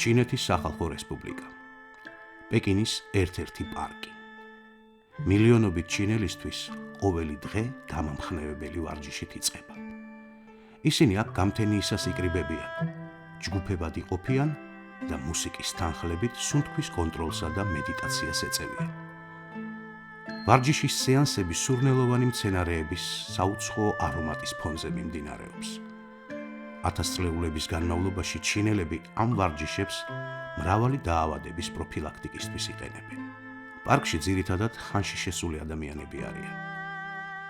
ჩინეთის სახალხო რესპუბლიკა, პეკინის ერთ-ერთი პარკი. მილიონობით ჩინელისთვის ყოველი დღე დამამხნევებელი ვარჯიშით იწყება. ისინი აქ გამთენიისას იკრიბებიან, ჯგუფებად იყოფიან და მუსიკის თანხლებით სუნთქვის კონტროლსა და მედიტაციას ეწევიან. ვარჯიშის სეანსები სურნელოვანი მცენარეების საუცხოო არომატის ფონზე მიმდინარეობს. 1000 წლეულების განმავლობაში ჩინელები ამ ვარჯიშებს მრავალი დაავადების პროფილაქტიკისთვის იყენებენ. პარკში ძირითადად ხანში შესული ადამიანები არიან.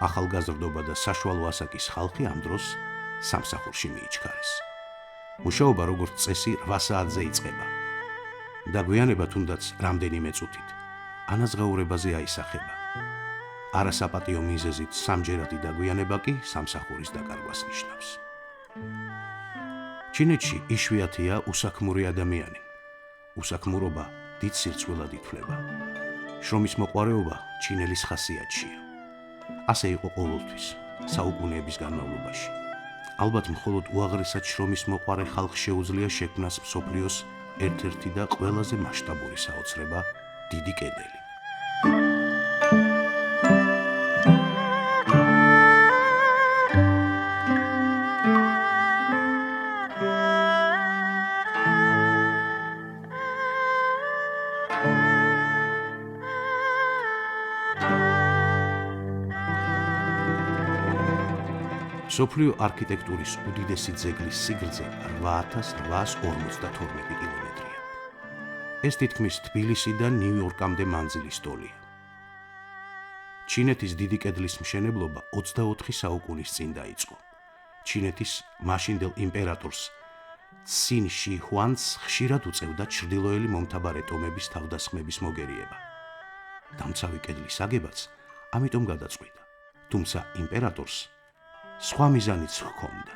ახალგაზრდობა და საშუალო ასაკის ხალხი ამ დროს სამსახურში მიიჩქარეს. მუშაობა როგორც წესი 8 საათზე იწყება. დაგვიანება თუნდაც რამდენიმე წუთით, ანაზღაურებაზე აისახება. არასაპატიო მიზეზით სამჯერადი დაგვიანება კი სამსახურის დაკარგვას ნიშნავს. ჩინეთში იშვიათია უსაქმური ადამიანი. უსაქმურობა დიდ სირცვილად ითვლება. შრომის მოყვარეობა ჩინელის ხასიათშია. ასე იყო ყოველთვის, საუკუნეების განმავლობაში. ალბათ მხოლოდ უაღრესად შრომის მოყვარე ხალხს შეუძლია შექმნას მსოფლიოს ერთ-ერთი და ყველაზე მასშტაბური საოცრება, დიდი კედელი. მსოფლიო არქიტექტურის უდიდესი ძეგლის სიგრძე 8852 კილომეტრია. ეს თითქმის თბილისიდან ნიუ-იორკამდე მანძილის ტოლია. ჩინეთის დიდი კედლის მშენებლობა 24 საუკუნის წინ დაიწყო. ჩინეთის მაშინდელ იმპერატორს ცინ ში ჰუანს ხშირად უწევდა ჩრდილოელი მომთაბარე ტომების თავდასხმების მოგერიება. დამცავი კედლის აგებაც ამიტომ გადაწყვიტა, თუმცა იმპერატორს სხვა მიზანიც ჰქონდა.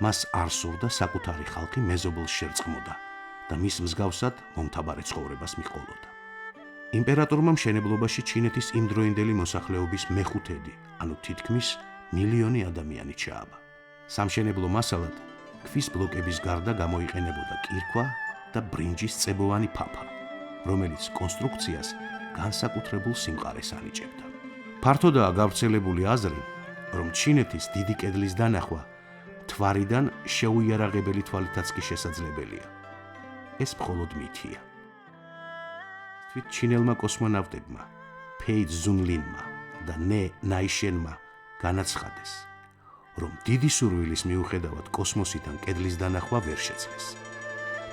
მას არ სურდა საკუთარი ხალხი მეზობელს შერწყმოდა და მის მსგავსად მომთაბარე ცხოვრებას მიჰყოლოდა. იმპერატორმა მშენებლობაში ჩინეთის იმდროინდელი მოსახლეობის მეხუთედი, ანუ თითქმის მილიონი ადამიანი ჩააბა. სამშენებლო მასალად ქვის ბლოკების გარდა გამოიყენებოდა კირქვა და ბრინჯის წებოვანი ფაფა, რომელიც კონსტრუქციას განსაკუთრებულ სიმყარეს ანიჭებდა. ფართოდაა გავრცელებული აზრი, რომ ჩინეთის დიდი კედლის დანახვა მთვარიდან შეუიარაღებელი თვალითაც კი შესაძლებელია. ეს მხოლოდ მითია. თვით ჩინელმა კოსმონავტებმა ფეი ზუნლინმა და ნე ნაიშენმა განაცხადეს, რომ დიდი სურვილის მიუხედავად კოსმოსიდან კედლის დანახვა ვერ შეძლეს.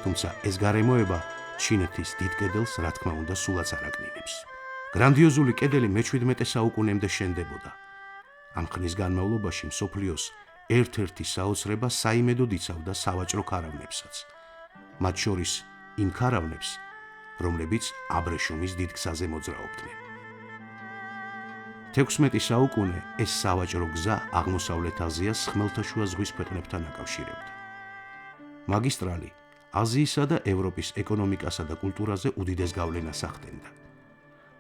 თუმცა ეს გარემოება ჩინეთის დიდ კედელს რა თქმა უნდა სულაც არ აკნინებს. გრანდიოზული კედელი მე-17 საუკუნემდე შენდებოდა. ამ ხნის განმავლობაში მსოფლიოს ერთ-ერთი საოცრება საიმედოდ იცავდა სავაჭრო ქარავნებსაც, მათ შორის იმ ქარავნებს, რომლებიც აბრეშუმის დიდ გზაზე მოძრაობდნენ. 16 საუკუნე ეს სავაჭრო გზა აღმოსავლეთ აზიას ხმელთაშუა ზღვის ქვეყნებთან აკავშირებდა. მაგისტრალი აზიისა და ევროპის ეკონომიკასა და კულტურაზე უდიდეს გავლენას ახდენდა.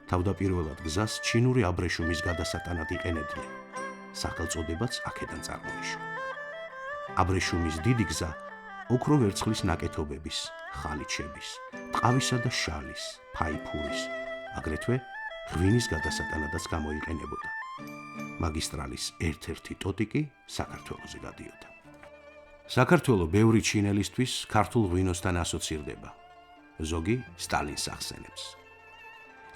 თავდაპირველად გზას ჩინური აბრეშუმის გადასატანად იყენებდნენ. სახელწოდებაც აქედან წარმოიშვა. აბრეშუმის დიდი გზა ოქრო ვერცხლის ნაკეთობების, ხალიჩების, ტყავისა და შალის, ფაიფურის, აგრეთვე ღვინის გადასატანადაც გამოიყენებოდა. მაგისტრალის ერთ-ერთი ტოტი კი საქართველოზე გადიოდა. საქართველო ბევრი ჩინელისთვის ქართულ ღვინოსთან ასოცირდება. ზოგი სტალინს ახსენებს.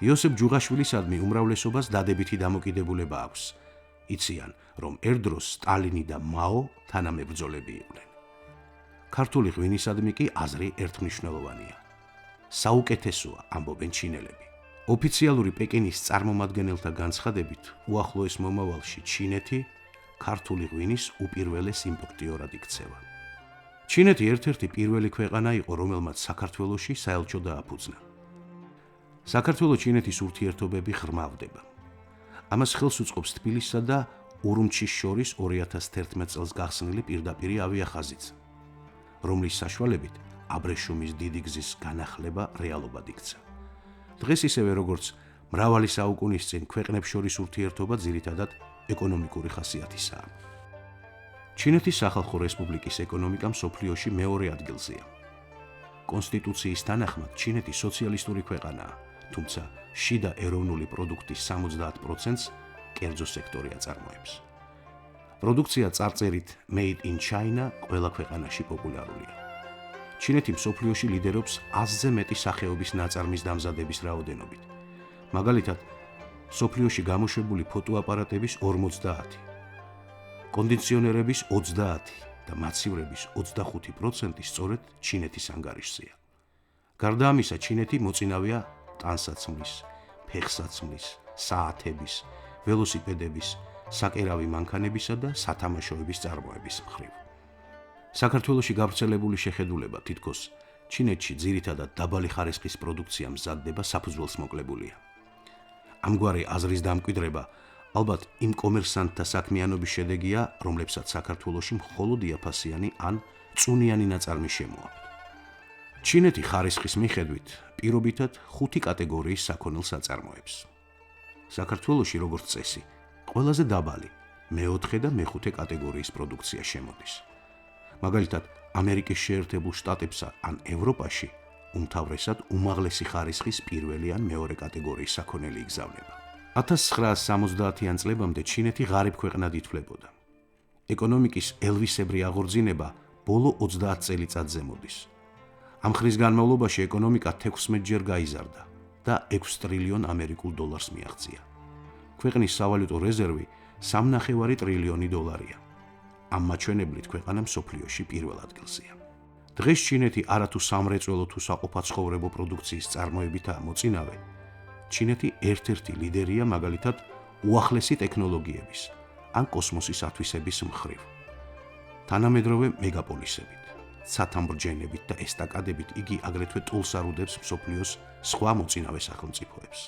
იოსებ ჯუღაშვილისადმი უმრავლესობას დადებითი დამოკიდებულება აქვს. იციან, რომ ერთდროს სტალინი და მაო თანამებრძოლები იყვნენ. ქართული ღვინისადმი კი აზრი ერთმნიშვნელოვანია. საუკეთესოა, ამბობენ ჩინელები. ოფიციალური პეკინის წარმომადგენელთა განცხადებით, უახლოეს მომავალში ჩინეთი ქართული ღვინის უპირველეს იმპორტიორად იქცევა. ჩინეთი ერთ-ერთი პირველი ქვეყანა იყო, რომელმაც საქართველოში საელჩო დააფუძნა. საქართველო-ჩინეთის ურთიერთობები ღრმავდება. ამას ხელს უწყობს თბილისსა და ურუმჩის შორის 2011 წელს გახსნილი პირდაპირი ავიახაზიც, რომლის საშუალებით აბრეშუმის დიდი გზის განახლება რეალობად იქცა. დღეს ისევე როგორც მრავალი საუკუნის წინ ქვეყნებს შორის ურთიერთობა ძირითადად ეკონომიკური ხასიათისაა. ჩინეთის სახალხო რესპუბლიკის ეკონომიკა მსოფლიოში მეორე ადგილზეა. კონსტიტუციის თანახმად ჩინეთი სოციალისტური ქვეყანაა, თუმცა შიდა ეროვნული პროდუქტის 70%-ს კერძო სექტორი აწარმოებს. პროდუქცია წარწერით Made in China ყველა ქვეყანაში პოპულარულია. ჩინეთი მსოფლიოში ლიდერობს 100-ზე მეტი სახეობის ნაწარმის დამზადების რაოდენობით. მაგალითად, მსოფლიოში გამოშვებული ფოტოაპარატების 50, კონდიციონერების 30 და მაცივრების 25% სწორედ ჩინეთის ანგარიშზეა. გარდა ამისა, ჩინეთი მოწინავეა ტანსაცმლის, ფეხსაცმლის, საათების, ველოსიპედების, საკერავი მანქანებისა და სათამაშოების წარმოების მხრივ. საქართველოში გავრცელებული შეხედულება თითქოს ჩინეთში ძირითადად დაბალი ხარისხის პროდუქცია მზადდება საფუძველს მოკლებულია. ამგვარი აზრის დამკვიდრება ალბათ იმ კომერსანტთა საქმიანობის შედეგია, რომლებსაც საქართველოში მხოლოდ იაფასიანი ან წუნიანი ნაწარმი შემოაქვთ. ჩინეთი ხარისხის მიხედვით პირობითად 5 კატეგორიის საქონელს აწარმოებს. საქართველოში, როგორც წესი, ყველაზე დაბალი მე-4 და მე-5 კატეგორიის პროდუქცია შემოდის. მაგალითად, ამერიკის შეერთებულ შტატებსა ან ევროპაში უმთავრესად უმაღლესი ხარისხის პირველი ან მეორე კატეგორიის საქონელი იგზავნება. 1970-იან წლებამდე ჩინეთი ღარიბ ქვეყნად ითვლებოდა. ეკონომიკის ელვისებრი აღორძინება ბოლო 30 წელიწადზე მოდის. ამ ხნის განმავლობაში ეკონომიკა 16-ჯერ გაიზარდა და 6 ტრილიონ ამერიკულ დოლარს მიაღწია. ქვეყნის სავალუტო რეზერვი 3,5 ტრილიონი დოლარია. ამ მაჩვენებლით ქვეყანა მსოფლიოში პირველ ადგილზეა. დღეს ჩინეთი არათუ სამრეწველო თუ საყოფაცხოვრებო პროდუქციის წარმოებითაა მოწინავე, ჩინეთი ერთ-ერთი ლიდერია მაგალითად უახლესი ტექნოლოგიების ან კოსმოსის ათვისების მხრივ. თანამედროვე მეგაპოლისებით, ცათამბჯენებით და ესტაკადებით იგი აგრეთვე ტოლს არუდებს მსოფლიოს სხვა მოწინავე სახელმწიფოებს.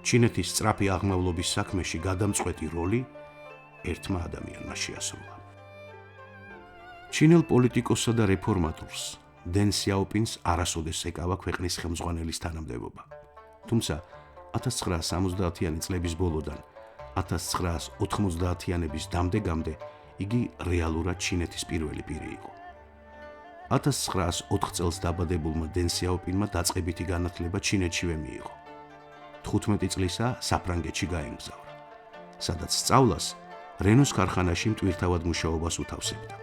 ჩინეთის სწრაფი აღმავლობის საქმეში გადამწყვეტი როლი ერთმა ადამიანმა შეასრულა. ჩინელ პოლიტიკოსსა და რეფორმატორს დენ სიაოპინს არასოდეს ეკავა ქვეყნის ხელმძღვანელის თანამდებობა. თუმცა 1970-იანი წლების ბოლოდან 1990-იანების დამდეგამდე იგი რეალურად ჩინეთის პირველი პირი იყო. 1904 წელს დაბადებულმა დენ სიაოპინმა დაწყებითი განათლება ჩინეთშივე მიიღო. 15 წლისა საფრანგეთში გაემგზავრა, სადაც სწავლას რენოს ქარხანაში მტვირთავად მუშაობას უთავსებდა.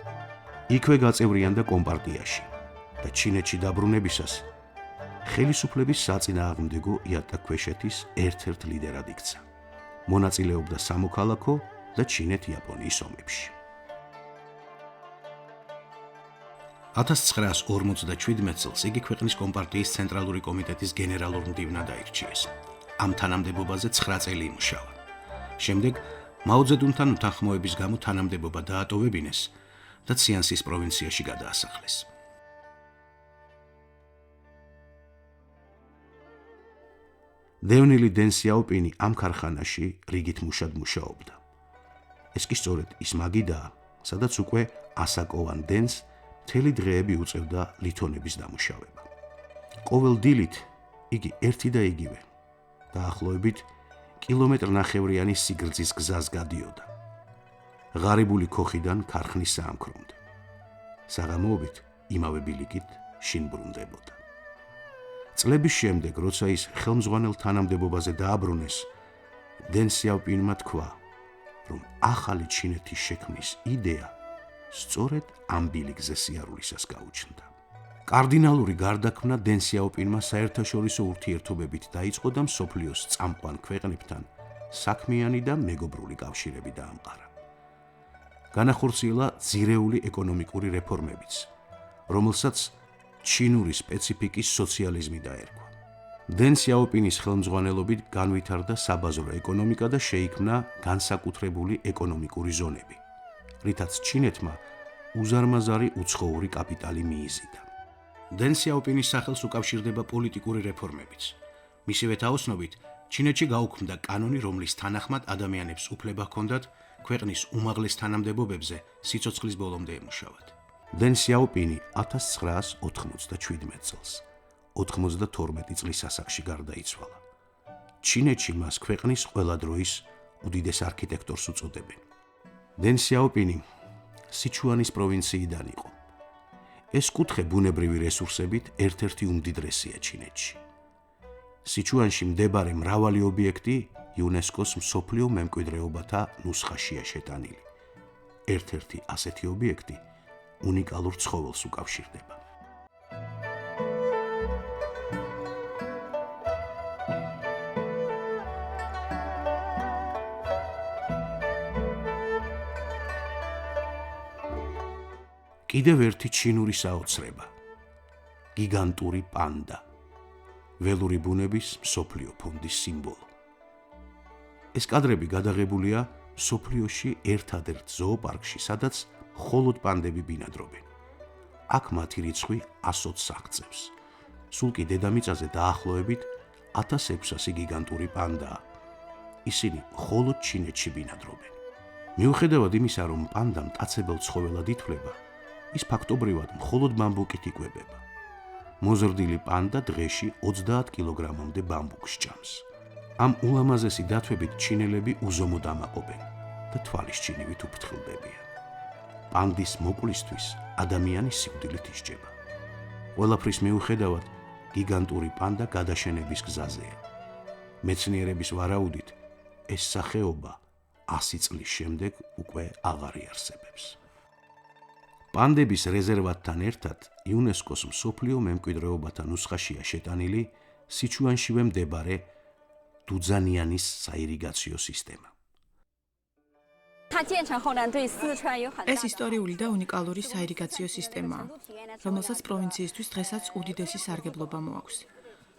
იქვე გაწევრიანდა კომპარტიაში და ჩინეთში დაბრუნებისას ხელისუფლების საწინააღმდეგო იატაკქვეშეთის ერთ-ერთ ლიდერად იქცა. მონაწილეობდა სამოქალაქო და ჩინეთ-იაპონიის ომებში. 1957 წელს იგი ქვეყნის კომპარტიის ცენტრალური კომიტეტის გენერალურ მდივნად აირჩიეს. ამ თანამდებობაზე 9 წელი იმუშავა. შემდეგ მაო ძედუნთან უთანხმოების გამო თანამდებობა დაატოვებინეს და ციანსის პროვინციაში გადაასახლეს. დევნილი დენ სიაოპინი ამ ქარხანაში რიგით მუშად მუშაობდა. ეს კი სწორედ ის მაგიდაა, სადაც უკვე ასაკოვან დენს მთელი დღეები უწევდა ლითონების დამუშავება. ყოველ დილით იგი ერთი და იგივე, დაახლოებით კილომეტრ-ნახევრიანი სიგრძის გზას გადიოდა. ღარიბული ქოხიდან ქარხნის საამქრომდე. საღამოობით იმავე ბილიკით შინ ბრუნდებოდა. წლების შემდეგ, როცა ის ხელმძღვანელ თანამდებობაზე დააბრუნეს, დენ სიაოპინმა თქვა, რომ ახალი ჩინეთის შექმნის იდეა სწორედ ამ ბილიკზე სიარულისას გაუჩნდა. კარდინალური გარდაქმნა დენ სიაოპინმა საერთაშორისო ურთიერთობებით დაიწყო და მსოფლიოს წამყვან ქვეყნებთან საქმიანი და მეგობრული კავშირები დაამყარა. განახორციელა ძირეული ეკონომიკური რეფორმებიც, რომელსაც ჩინური სპეციფიკის სოციალიზმი დაერქვა. დენ სიაოპინის ხელმძღვანელობით განვითარდა საბაზრო ეკონომიკა და შეიქმნა განსაკუთრებული ეკონომიკური ზონები, რითაც ჩინეთმა უზარმაზარი უცხოური კაპიტალი მიიზიდა. დენ სიაოპინის სახელს უკავშირდება პოლიტიკური რეფორმებიც. მისივე თაოსნობით ჩინეთში გაუქმდა კანონი, რომლის თანახმად ადამიანებს უფლება ჰქონდათ ქვეყნის უმაღლეს თანამდებობებზე სიცოცხლის ბოლომდე ემუშავათ. დენ სიაოპინი 1997 წელს 92 წლის ასაკში გარდაიცვალა. ჩინეთში მას ქვეყნის ყველა დროის უდიდეს არქიტექტორს უწოდებენ. დენ სიაოპინი სიჩუანის პროვინციიდან იყო. ეს კუთხე ბუნებრივი რესურსებით ერთ-ერთი უმდიდრესია ჩინეთში. სიჩუანში მდებარე მრავალი ობიექტი იუნესკოს მსოფლიო მემკვიდრეობათა ნუსხაშია შეტანილი. ერთ-ერთი ასეთი ობიექტი უნიკალურ ცხოველს უკავშირდება. კიდევ ერთი ჩინური საოცრება – გიგანტური პანდა, ველური ბუნების მსოფლიო ფონდის სიმბოლო. ეს კადრები გადაღებულია მსოფლიოში ერთადერთ ზოოპარკში, სადაც მხოლოდ პანდები ბინადრობენ. აქ მათი რიცხვი 120 აღწევს. სულ კი დედამიწაზე დაახლოებით 1600 გიგანტური პანდაა. ისინი მხოლოდ ჩინეთში ბინადრობენ. მიუხედავად იმისა, რომ პანდა მტაცებელ ცხოველად ითვლება, ის ფაქტობრივად მხოლოდ ბამბუკით იკვებება. მოზრდილი პანდა დღეში 30 კილოგრამამდე ბამბუკს ჭამს. ამ ულამაზესი დათვებით ჩინელები უზომოდ ამაყობენ და თვალისჩინივით უფრთხილდებიან. პანდის მოკლისთვის ადამიანი სიკვდილით ისჯება. ყველაფრის მიუხედავად, გიგანტური პანდა გადაშენების გზაზეა. მეცნიერების ვარაუდით, ეს სახეობა 100 წლის შემდეგ უკვე აღარ იარსებებს. პანდების რეზერვატთან ერთად იუნესკოს მსოფლიო მემკვიდრეობათა ნუსხაშია შეტანილი სიჩუანშივე მდებარე დუძანიანის საირიგაციო სისტემა. ეს ისტორიული და უნიკალური საირიგაციო სისტემაა, რომელსაც პროვინციისთვის დღესაც უდიდესი სარგებლობა მოაქვს.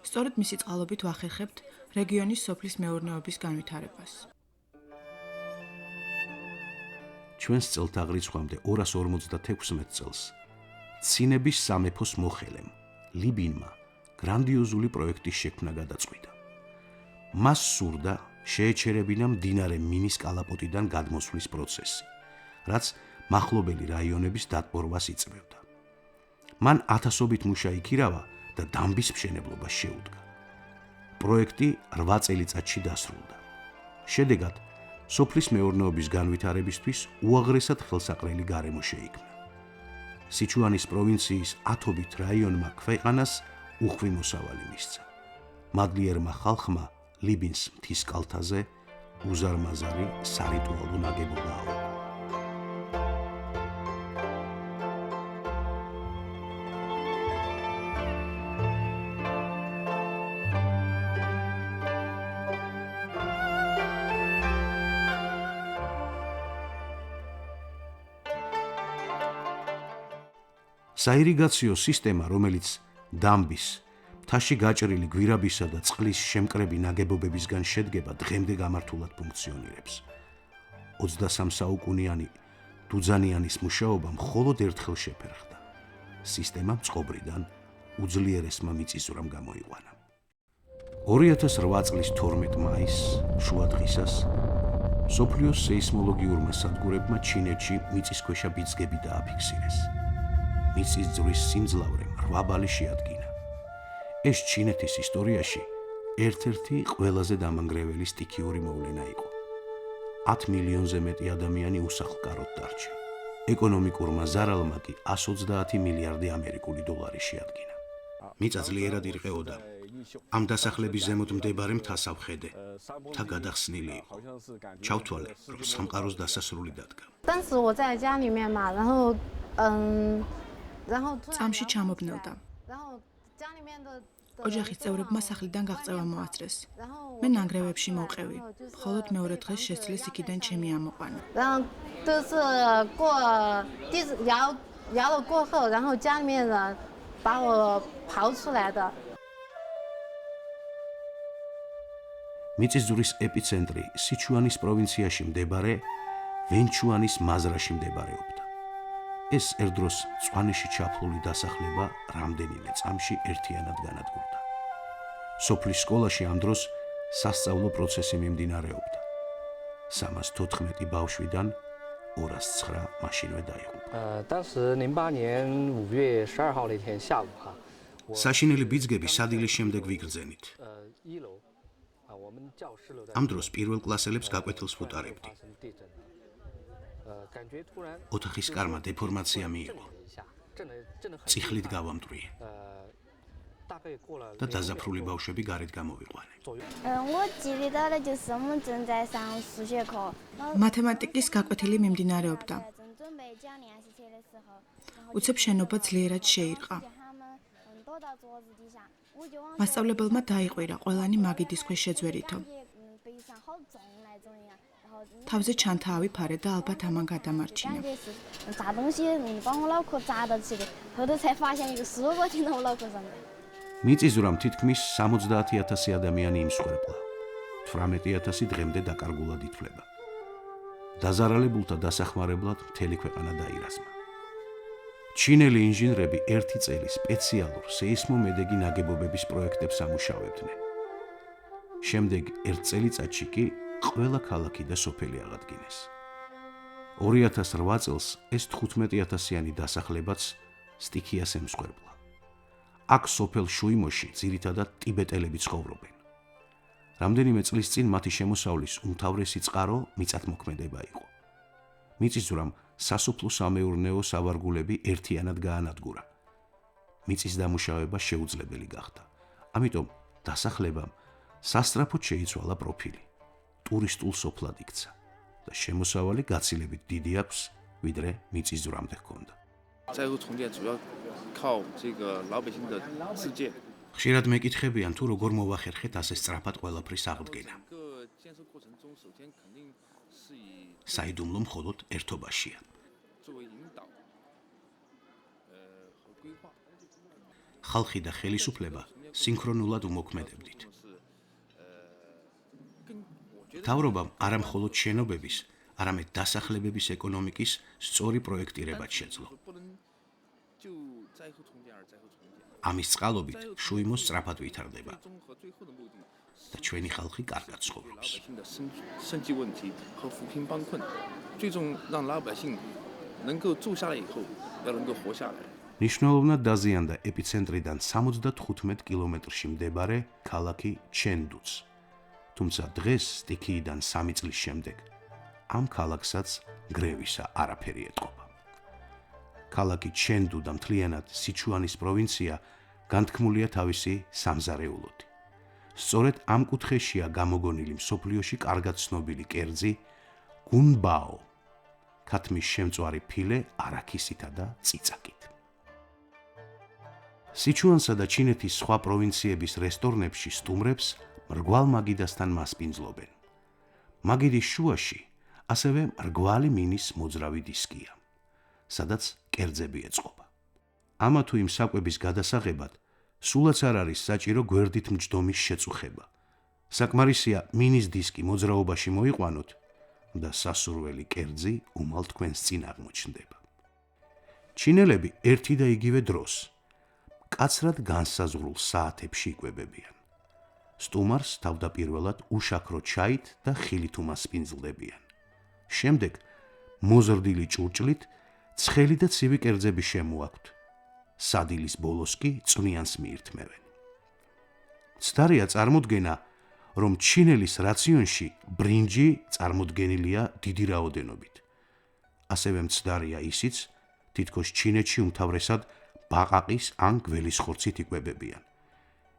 სწორედ მისი წყალობით ვახერხებთ რეგიონის სოფლის მეურნეობის განვითარებას. ჩვენს წელთაღრიცხვამდე 256 წელს ცინების სამეფოს მოხელემ ლიბინმა გრანდიოზული პროექტის შექმნა გადაწყვიტა. მას სურდა შეეჩერებინა მდინარე მინის კალაპოტიდან გადმოსვლის პროცესი, რაც მახლობელი რაიონების დატბორვას იწვევდა. მან ათასობით მუშა იქირავა და დამბის მშენებლობას შეუდგა. პროექტი 8 წელიწადში დასრულდა. შედეგად სოფლის მეურნეობის განვითარებისთვის უაღრესად ხელსაყრელი გარემო შეიქმნა. სიჩუანის პროვინციის ათობით რაიონმა ქვეყანას უხვი მოსავალი მისცა. მადლიერმა ხალხმა ლიბინს მთის კალთაზე უზარმაზარი სარიტუალო ნაგებობა აუგო. საირიგაციო სისტემა, რომელიც დამბის, მთაში გაჭრილი გვირაბისა და წყლის შემკრები ნაგებობებისგან შედგება, დღემდე გამართულად ფუნქციონირებს. 23 საუკუნიანი დუძანიანის მუშაობა მხოლოდ ერთხელ შეფერხდა. სისტემა წყობრიდან უძლიერესმა მიწისძვრამ გამოიყვანა. 2008 წლის 12 მაისს, შუადღისას, მსოფლიოს სეისმოლოგიურმა სადგურებმა ჩინეთში მიწისქვეშა ბიძგები დააფიქსირეს. მიწისძვრის სიმძლავრემ 8 ბალი შეადგინა. ეს ჩინეთის ისტორიაში ერთ-ერთი ყველაზე დამანგრეველი სტიქიური მოვლენა იყო. 10 მილიონზე მეტი ადამიანი უსახლკაროდ დარჩა. ეკონომიკურმა ზარალმა კი 130 მილიარდი ამერიკული დოლარი შეადგინა. მიწაძლიერად ირყეოდა. ამ დასახლების ზემოთ მდებარე მთასავხედე მთა გადახსნილი იყო. ჩავთვალე, რომ სამყაროს დასასრული დადგა. წამში ჩამობნელდა. ოჯახის წევრებმა სახლიდან გაღწევა მოასწრეს. მე ნანგრევებში მოვყევი. მხოლოდ მეორე დღეს შესძლეს იქიდან ჩემი ამოყვანა. მიწისძვრის ეპიცენტრი სიჩუანის პროვინციაში მდებარე ვენჩუანის მაზრაში მდებარეობდა. ეს ერთდროს მწვანეში ჩაფლული დასახლება რამდენიმე წამში ერთიანად განადგურდა. სოფლის სკოლაში ამ დროს სასწავლო პროცესი მიმდინარეობდა. 314 ბავშვიდან 209 მაშინვე დაიღუპა. 当时08年5月12号那天下午哈， საშინელი ბიძგები სადილის შემდეგ ვიგრძენით. 1楼我们教室楼的 ამ დროს პირველ კლასელებს გაკვეთილს ვუტარებდი. 地震，感觉突然 ოთახის კარმა დეფორმაცია მიიღო. 一下，震得很， წიხლით გავამტვრიე 大概过了 და დაზაფრული ბავშვები გარეთ გამოვიყვანე. 我记得到的就是我们正在上数学课， მათემატიკის გაკვეთილი მიმდინარეობდა. 正准备讲练习册的时候， უცებ შენობა ძლიერად შეირყა. 他们躲到桌子底下，我就往 მასწავლებელმა დაიყვირა ყველანი მაგიდის ქვეშ შეძვერითო. 背上好重那种一样，然后 თავზე ჩანთა ავიფარე და ალბათ ამან გადამარჩინა. 感觉是砸东西把我脑壳砸到起的，后头才发现一个书包停到我脑壳上面。 მიწისძვრამ თითქმის 70,000 ადამიანი იმსხვერპლა. 18,000 დღემდე დაკარგულად ითვლება. დაზარალებულთა დასახმარებლად მთელი ქვეყანა დაირაზმა. ჩინელი ინჟინრები ერთი წელი სპეციალურ სეისმომედეგი ნაგებობების პროექტებს ამუშავებდნენ. შემდეგ ერთ წელიწადში კი ყველა ქალაქი და სოფელი აღადგინეს. 2008 წელს ეს 15,000-იანი დასახლებაც სტიქიას ემსხვერპლა. აქ სოფელ შუიმოში ძირითადად ტიბეტელები ცხოვრობენ. რამდენიმე წლის წინ მათი შემოსავლის უმთავრესი წყარო მიწათმოქმედება იყო. მიწისძვრამ სასოფლო-სამეურნეო სავარგულები ერთიანად გაანადგურა. მიწის დამუშავება შეუძლებელი გახდა. ამიტომ დასახლებამ სასწრაფოდ შეიცვალა პროფილი. ტურისტულ სოფლად იქცა და შემოსავალი გაცილებით დიდი აქვს, ვიდრე მიწისძვრამდე ჰქონდა. 灾后重建主要靠这个老百姓的自建。 ხშირად მეკითხებიან თუ როგორ მოვახერხეთ ასე სწრაფად ყველაფრის აღდგენა. 个建设过程中，首先肯定是以 საიდუმლო მხოლოდ ერთობაშია. 作为引导，和规划。 ხალხი და ხელისუფლება სინქრონულად უმოქმედებდით. მთავრობამ არა მხოლოდ შენობების, არამედ დასახლებების ეკონომიკის სწორი პროექტირება შეძლო. 不能就灾后重建而灾后重建。 ამის წყალობით შუიმო სწრაფად ვითარდება 最终和最后的目的， და ჩვენი ხალხი კარგად 老 ცხოვრობს. 百姓的生计问题和扶贫帮困，最终让老百姓能够住下来以后，要能够活下来。 ნიშნულოვნად დაზიანდა ეპიცენტრიდან 75 კილომეტრში მდებარე ქალაქი ჩენდუც. თუმცა დღეს სტიქიიდან 3 წლის შემდეგ ამ ქალაქსაც გრევისა არაფერი ეტყობა. ქალაქი ჩენდუ და მთლიანად სიჩუანის პროვინცია განთქმულია თავისი სამზარეულოთი. სწორედ ამ კუთხეშია გამოგონილი მსოფლიოში კარგად ცნობილი კერძი გუნბაო, ქათმის შემწვარი ფილე არაქისითა და წიწაკით. სიჩუანსა და ჩინეთის სხვა პროვინციების რესტორნებში სტუმრებს მრგვალ მაგიდასთან მასპინძლობენ. მაგიდის შუაში ასევე მრგვალი მინის მოძრავი დისკია, სადაც კერძები ეწყობა. ამა თუ იმ საკვების გადასაღებად სულაც არ არის საჭირო გვერდით მჯდომის შეწუხება. საკმარისია მინის დისკი მოძრაობაში მოიყვანოთ და სასურველი კერძი უმალ თქვენს წინ აღმოჩნდება. ჩინელები ერთი და იგივე დროს კაცრად განსაზღვრულ საათებში იკვებებიან. სტუმარს თავდაპირველად უშაქრო ჩაით და ხილით უმასპინძლდებიან. შემდეგ მოზრდილი ჭურჭლით ცხელი და ცივი კერძები შემოაქვთ. სადილის ბოლოს კი წვნიანს მიირთმევენ. ცდარია წარმოდგენა, რომ ჩინელის რაციონში ბრინჯი წარმოდგენილია დიდი რაოდენობით. ასევე მცდარია ისიც, თითქოს ჩინეთში უმთავრესად ბაყაყის ან გველის ხორცით იკვებებიან.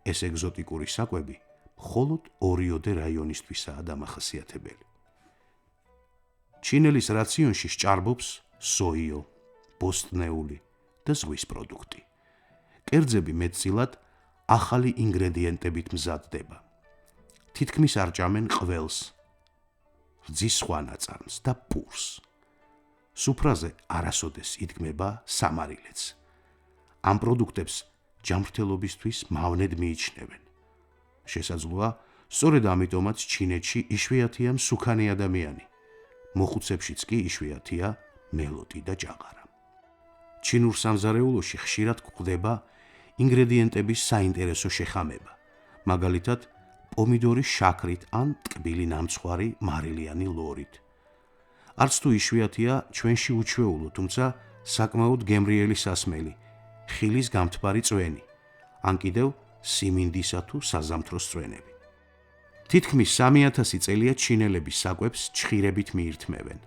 ეს ეგზოტიკური საკვები მხოლოდ ორიოდე რაიონისთვისაა დამახასიათებელი. ჩინელის რაციონში სჭარბობს სოიო, ბოსტნეული და ზღვის პროდუქტი. კერძები მეტწილად ახალი ინგრედიენტებით მზადდება. თითქმის არ ჭამენ ყველს, რძის სხვა ნაწარმს და პურს. სუფრაზე არასოდეს იდგმება სამარილეც. ამ პროდუქტებს ჯანმრთელობისთვის მავნედ მიიჩნევენ. შესაძლოა, სწორედ ამიტომაც ჩინეთში იშვიათია მსუქანი ადამიანი. მოხუცებშიც კი იშვიათია მელოტი და ჭაღარა. ჩინურ სამზარეულოში ხშირად გვხვდება ინგრედიენტების საინტერესო შეხამება, მაგალითად, პომიდორის შაქრით ან ტკბილი ნამცხვარი მარილიანი ლორით. არც თუ იშვიათია ჩვენში უჩვეულო, თუმცა საკმაოდ გემრიელი სასმელი, ხილის გამთბარი წვენი, ან კიდევ სიმინდისა თუ საზამთროს წვენები. თითქმის 3000 წელია ჩინელები საკვებს ჩხირებით მიირთმევენ.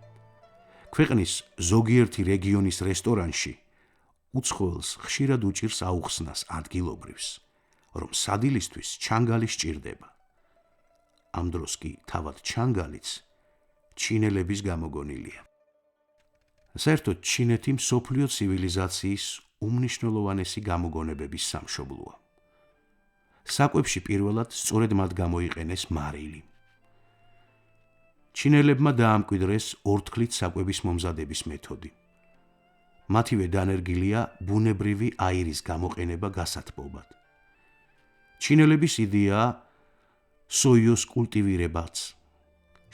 ქვეყნის ზოგიერთი რეგიონის რესტორანში უცხოელს ხშირად უჭირს აუხსნას ადგილობრივს, რომ სადილისთვის ჩანგალი სჭირდება. ამ დროს კი თავად ჩანგალიც ჩინელების გამოგონილია. საერთოდ ჩინეთი მსოფლიო ცივილიზაციის უმნიშვნელოვანესი გამოგონებების სამშობლოა. საკვებში პირველად სწორედ მათ გამოიყენეს მარილი. ჩინელებმა დაამკვიდრეს ორთქლით საკვების მომზადების მეთოდი. მათივე დანერგილია ბუნებრივი აირის გამოყენება გასათბობად. ჩინელების იდეაა სოიოს კულტივირებაც,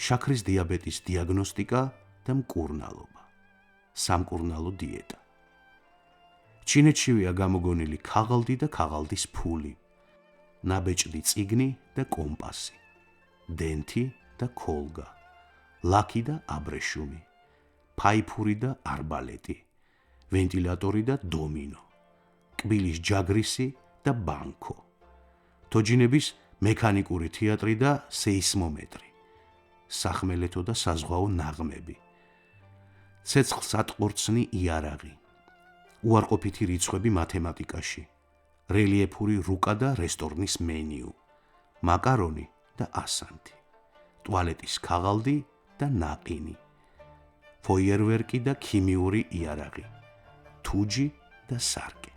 შაქრის დიაბეტის დიაგნოსტიკა და მკურნალობა, სამკურნალო დიეტა. ჩინეთშივეა გამოგონილი ქაღალდი და ქაღალდის ფული, ნაბეჭდი წიგნი და კომპასი, დენთი და ქოლგა, ლაქი და აბრეშუმი, ფაიფური და არბალეტი, ვენტილატორი და დომინო, კბილის ჯაგრისი და ბანკო, თოჯინების მექანიკური თეატრი და სეისმომეტრი, სახმელეთო და საზღვაო ნაღმები, ცეცხლსატყორცნი იარაღი, უარყოფითი რიცხვები მათემატიკაში, რელიეფური რუკა და რესტორნის მენიუ, მაკარონი და ასანთი, ტუალეტის ქაღალდი და ნაყინი, ფოიერვერკი და ქიმიური იარაღი, თუჯი და სარკე.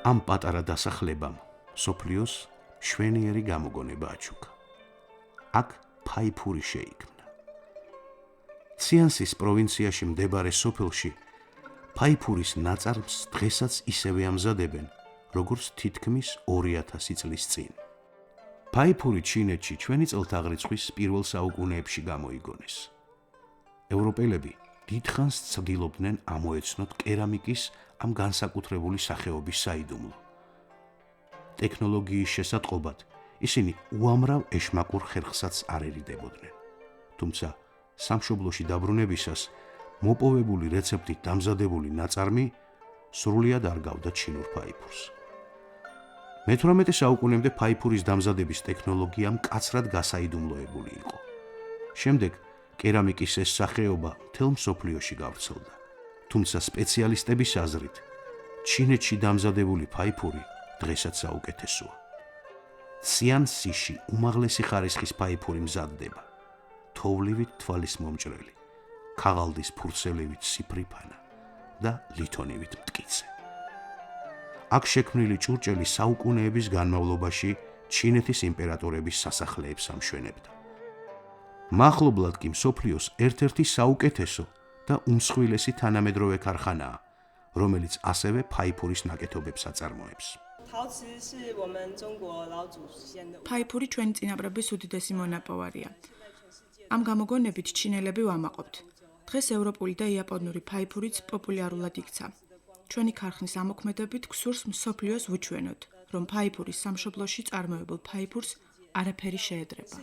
ამ პატარა დასახლებამ სოფლიოს შვენიერი გამოგონება აჩუქა. აქ ფაიფური შეიქმნა. ციანსის პროვინციაში მდებარე სოფელში ფაიფურის ნაწარმს დღესაც ისევე ამზადებენ, როგორც თითქმის 2000 წლის წინ. ფაიფური ჩინეთში ჩვენი წელთაღრიცხვის პირველ საუკუნეებში გამოიგონეს. ევროპელები დიდხანს ცდილობდნენ ამოეცნოთ კერამიკის ამ განსაკუთრებული სახეობის საიდუმლო. ტექნოლოგიის შესატყობად ისინი უამრავ ეშმაკურ ხერხსაც არ ერიდებოდნენ. თუმცა სამშობლოში დაბრუნებისას მოპოვებული რეცეპტით დამზადებული ნაწარმი სრულიად არ გავდა ჩინურ ფაიფურს. მე-18 საუკუნემდე ფაიფურის დამზადების ტექნოლოგია მკაცრად გასაიდუმლოებული იყო. შემდეგ კერამიკის ეს სახეობა მთელ მსოფლიოში გავრცელდა. თუმცა სპეციალისტების აზრით, ჩინეთში დამზადებული ფაიფური დღესაც საუკეთესოა. ციანსიში უმაღლესი ხარისხის ფაიფური მზადდება. თოვლივით თვალის მომჭრელი, ქაღალდის ფურცელივით სიფრიფანა და ლითონივით მტკიცე. აქ შექმნილი ჭურჭელი საუკუნეების განმავლობაში ჩინეთის იმპერატორების სასახლეებს ამშვენებდა. მახლობლად კი მსოფლიოს ერთ-ერთი საუკეთესო და უმსხვილესი თანამედროვე ქარხანაა, რომელიც ასევე ფაიფურის ნაკეთობებს აწარმოებს. ფაიფური ჩვენი წინაპრების უდიდესი მონაპოვარია. ამ გამოგონებით ჩინელები ვამაყობთ. დღეს ევროპული და იაპონური ფაიფურიც პოპულარულად იქცა. ჩვენი ქარხნის ამოქმედებით გსურს მსოფლიოს ვუჩვენოთ, რომ ფაიფურის სამშობლოში წარმოებულ ფაიფურს არაფერი შეედრება.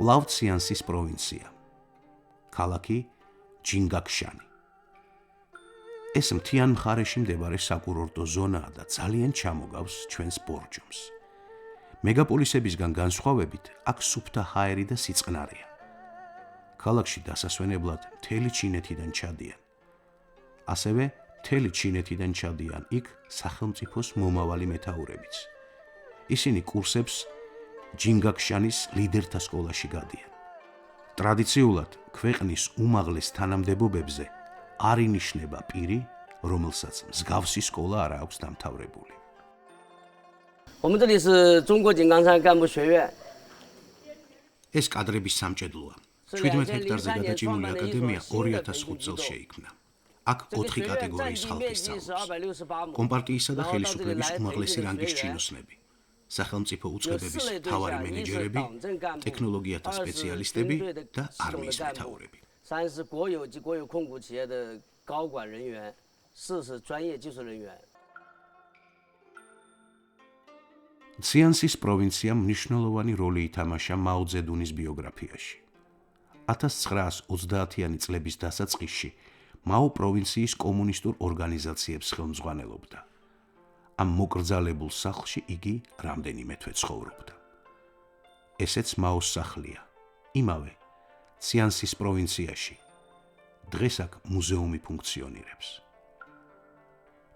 კვლავ ციანსის პროვინცია. ქალაქი ჯინგაქშანი. ეს მთიან მხარეში მდებარე საკურორტო ზონაა და ძალიან ჩამოგავს ჩვენს ბორჯომს. მეგაპოლისებისგან განსხვავებით, აქ სუფთა ჰაერი და სიწყნარია. ქალაქში დასასვენებლად მთელი ჩინეთიდან ჩადიან. ასევე მთელი ჩინეთიდან ჩადიან იქ სახელმწიფოს მომავალი მეთაურებიც. ისინი კურსებს ჯინგაქშანის ლიდერთა სკოლაში გადიან. ტრადიციულად ქვეყნის უმაღლეს თანამდებობებზე არ ინიშნება პირი, რომელსაც მსგავსი სკოლა არ აქვს დამთავრებული. 我们这里是中国井冈山干部学院。 ეს კადრების სამჭედლოა. 17 ჰექტარზე გადაჭიმული აკადემია 2005 წელს შეიქმნა. აქ 4 კატეგორიის ხალხი სწავლობს. კომპარტიისა და ხელისუფლების უმაღლესი რანგის ჩინოსნები, სახელმწიფო უწყებების მთავარი მენეჯერები, ტექნოლოგიათა სპეციალისტები და არმიის მეთაურები. 3是国有及国有控股企业的高管人员，4是专业技术人员。 ციანსის პროვინციამ მნიშვნელოვანი როლი ითამაშა მაო ძედუნის ბიოგრაფიაში. 1930-იანი წლების დასაწყისში მაო პროვინციის კომუნისტურ ორგანიზაციებს ხელმძღვანელობდა. ამ მოკრძალებულ სახლში იგი რამდენიმე თვე ცხოვრობდა. ესეც მაოს სახლია, იმავე ციანსის პროვინციაში. დღეს აქ მუზეუმი ფუნქციონირებს.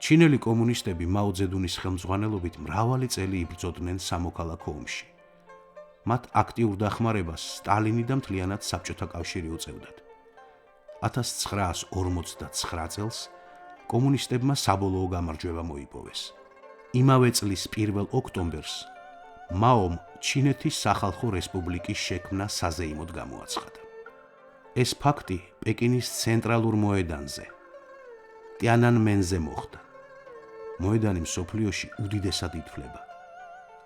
ჩინელი კომუნისტები მაო ძედუნის ხელმძღვანელობით მრავალი წელი იბრძოდნენ სამოქალაქო ომში. მათ აქტიურ დახმარებას სტალინი და მთლიანად საბჭოთა კავშირი უწევდათ. 1949 წელს კომუნისტებმა საბოლოო გამარჯვება მოიპოვეს. იმავე წლის 1 ოქტომბერს მაომ ჩინეთის სახალხო რესპუბლიკის შექმნა საზეიმოდ გამოაცხადა. ეს ფაქტი პეკინის ცენტრალურ მოედანზე, ტიანანმენზე მოხდა. მოედანი მსოფლიოში უდიდესად ითვლება.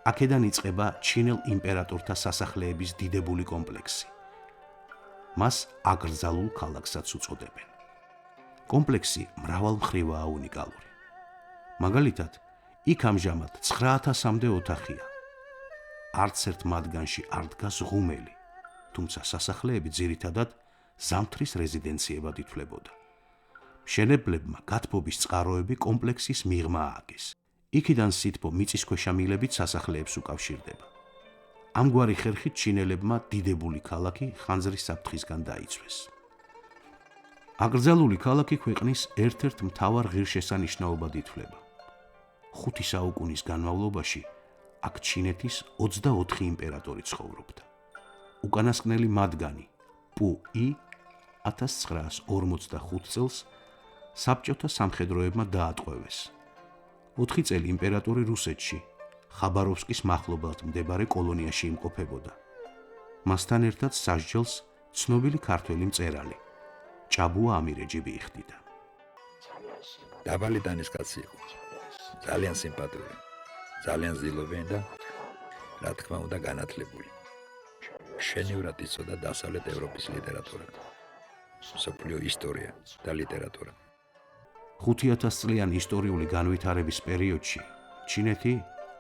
აქედან იწყება ჩინელ იმპერატორთა სასახლეების დიდებული კომპლექსი. მას აკრძალულ ქალაქსაც უწოდებენ. კომპლექსი მრავალმხრივაა უნიკალური. მაგალითად, იქ ამჟამად 9000-მდე ოთახია. არც ერთ მათგანში არ დგას ღუმელი, თუმცა სასახლეები ძირითადად ზამთრის რეზიდენციებად ითვლებოდა. მშენებლებმა გათბობის წყაროები კომპლექსის მიღმა ააგეს. იქიდან სითბო მიწისქვეშა მილებით სასახლეებს უკავშირდება. ამგვარი ხერხით ჩინელებმა დიდებული ქალაქი ხანძრის საფრთხისგან დაიცვეს. აკრძალული ქალაქი ქვეყნის ერთ-ერთ მთავარ ღირსშესანიშნაობად ითვლება. 5 საუკუნის განმავლობაში აქ ჩინეთის 24 იმპერატორი ცხოვრობდა. უკანასკნელი მათგანი პუ-ი 1945 წელს საბჭოთა სამხედროებმა დაატყვევეს. 4 წელი იმპერატორი რუსეთში, ხაბაროვსკის მახლობლად მდებარე კოლონიაში იმყოფებოდა. მასთან ერთად სასჯელს ცნობილი ქართველი მწერალი ჭაბუა ამირეჯიბი იხდიდა. დაბალი დანისკაცი იყო. ძალიან სიმპათიური, ძალიან ზილობიანი და რა თქმა უნდა განათლებული. მშვენივრად იცოდა დასავლეთ ევროპის ლიტერატურა, მსოფლიო ისტორია და ლიტერატურა. 5000 წლიანი ისტორიული განვითარების პერიოდში ჩინეთი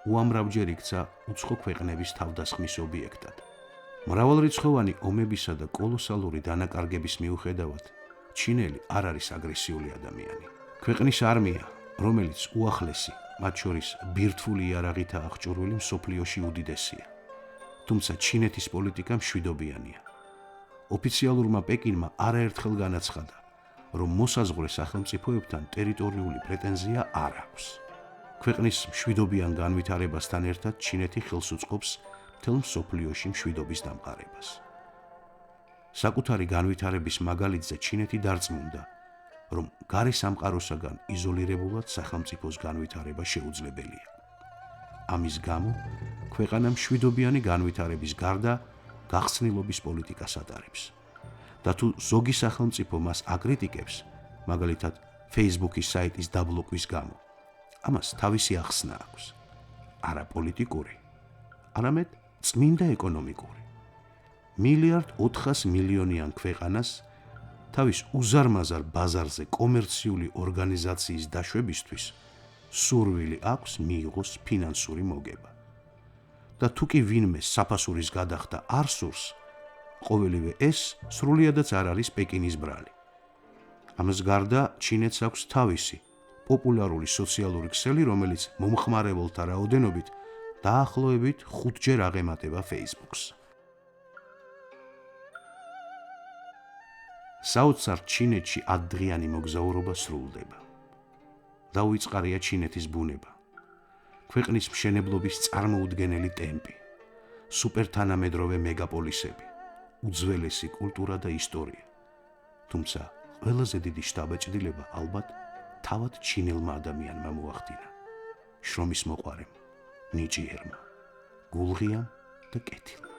უამრავჯერ იქცა უცხო ქვეყნების თავდასხმის ობიექტად. მრავალრიცხოვანი ომებისა და კოლოსალური დანაკარგების მიუხედავად, ჩინელი არ არის აგრესიული ადამიანი. ქვეყნის არმია, რომელიც უახლესი, მათ შორის ბირთვული იარაღითაა აღჭურვილი, მსოფლიოში უდიდესია. თუმცა ჩინეთის პოლიტიკა მშვიდობიანია. ოფიციალურმა პეკინმა არაერთხელ განაცხადა, რომ მოსაზღვრე სახელმწიფოებთან ტერიტორიული პრეტენზია არ აქვს. ქვეყნის მშვიდობიან განვითარებასთან ერთად ჩინეთი ხელს უწყობს მთელ მსოფლიოში მშვიდობის დამყარებას. საკუთარი განვითარების მაგალითზე ჩინეთი დარწმუნდა, რომ გარე სამყაროსაგან იზოლირებულად სახელმწიფოს განვითარება შეუძლებელია. ამის გამო ქვეყანა მშვიდობიანი განვითარების გარდა გახსნილობის პოლიტიკას ატარებს. და თუ ზოგი სახელმწიფო მას აკრიტიკებს, მაგალითად Facebook-ის საიტის დაბლოკვის გამო, ამას თავისი ახსნა აქვს. არა პოლიტიკური, არამედ წმინდა ეკონომიკური. 1,4 მილიარდიან ქვეყანას თავის უზარმაზარ ბაზარზე კომერციული ორგანიზაციის დაშვებისთვის სურვილი აქვს მიიღოს ფინანსური მოგება. და თუ კი ვინმე საფასურის გადახდა არ სურს, ყოველივე ეს სრულიადაც არ არის პეკინის ბრალი. ამას გარდა ჩინეთს აქვს თავისი პოპულარული სოციალური ქსელი, რომელიც მომხმარებელთა რაოდენობით დაახლოებით 5-ჯერ აღემატება Facebook-ს. საოცარ ჩინეთში ათდღიანი მოგზაურობა სრულდება. დაუიწყარია ჩინეთის ბუნება, ქვეყნის მშენებლობის წარმოუდგენელი ტემპი, სუპერთანამედროვე მეგაპოლისები, უძველესი კულტურა და ისტორია. თუმცა ყველაზე დიდი შთაბეჭდილება ალბათ თავად ჩინელმა ადამიანმა მოახდინა, შრომის მოყვარემ, ნიჭიერმა, გულღიამ და კეთილმა.